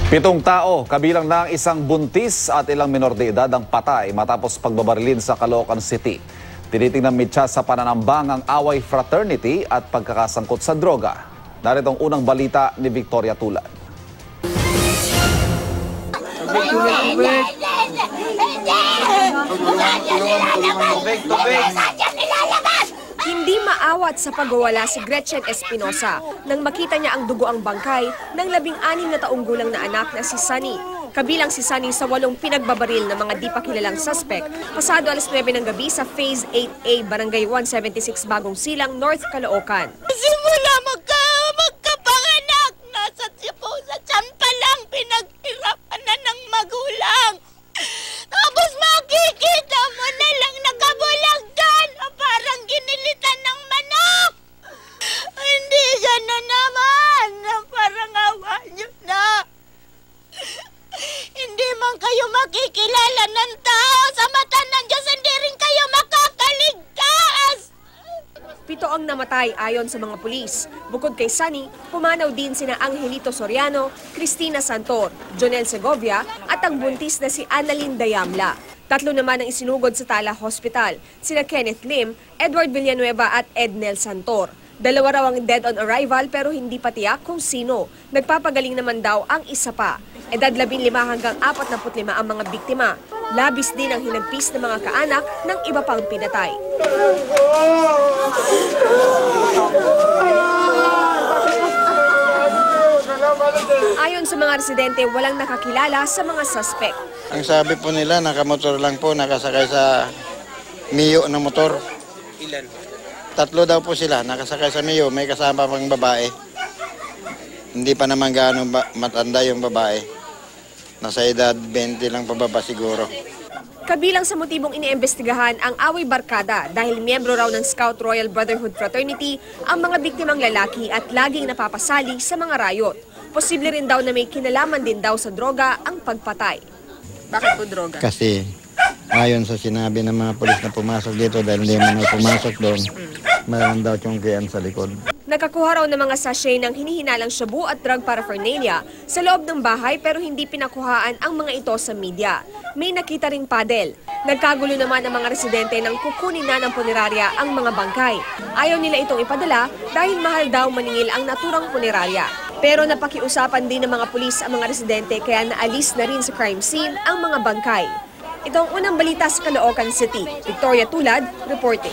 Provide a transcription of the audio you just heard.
7 tao, kabilang na ang isang buntis at ilang minor de edad ang patay matapos pagbabarilin sa Caloocan City. Tinitingnan mitya sa pananambang ang away fraternity at pagkakasangkot sa droga. Narito ang unang balita ni Victoria Tulad. Hindi maawat sa pagwawala si Gretchen Espinosa nang makita niya ang dugo ang bangkay ng 16 na taong gulang na anak na si Sunny. Kabilang si Sunny sa 8 pinagbabaril ng mga di pa kilalang suspect pasado alas 9 ng gabi sa Phase 8A, Barangay 176, Bagong Silang, North Caloocan. Simula magkapanganak, nasa tiyan pa lang, pinaghirapan na ng magulang. Tapos makikita mo na lang nakabulagdan, parang ginilitan ng manok. Hindi gano'n naman, parang awa nyo na. Hindi man kayo makikilala ng tao, sa mata ng Diyos hindi rin kayo makakaligtas. 7 ang namatay ayon sa mga pulis. Bukod kay Sunny, pumanaw din sina Angelito Soriano, Cristina Santor, Jonel Segovia at ang buntis na si Annalyn Dayamla. 3 naman ang isinugod sa Tala Hospital, sina Kenneth Lim, Edward Villanueva at Ednel Santor. 2 raw ang dead on arrival pero hindi pa tiyak kung sino. Nagpapagaling naman daw ang isa pa. Edad 15 hanggang 45 ang mga biktima. Labis din ang hinagpis ng mga kaanak ng iba pang pinatay. Ayon sa mga residente, walang nakakilala sa mga suspect. Ang sabi po nila, nakamotor lang po, nakasakay sa Mio na motor. Ilan? 3 daw po sila, nakasakay sa Mio, may kasama pang babae. Hindi pa naman gaano matanda yung babae. Nasa edad 20 lang pababa siguro. Kabilang sa motibong iniimbestigahan ang away barkada dahil miyembro raw ng Scout Royal Brotherhood Fraternity ang mga biktimang lalaki at laging napapasali sa mga rayot. Posible rin daw na may kinalaman din daw sa droga ang pagpatay. Bakit po droga? Kasi ayon sa sinabi ng mga pulis na pumasok dito dahil hindi man pumasok doon, mayroon daw tiyonggian sa likod. Nakakuha raw ng mga sachet ng hinihinalang shabu at drug paraphernalia sa loob ng bahay pero hindi pinakuhaan ang mga ito sa media. May nakita ring paddle. Nagkagulo naman ang mga residente nang kukunin na ng punerarya ang mga bangkay. Ayaw nila itong ipadala dahil mahal daw maningil ang naturang punerarya. Pero napakiusapan din ng mga pulis ang mga residente kaya naalis na rin sa crime scene ang mga bangkay. Ito ang unang balita sa Caloocan City. Victoria Tulad, reporting.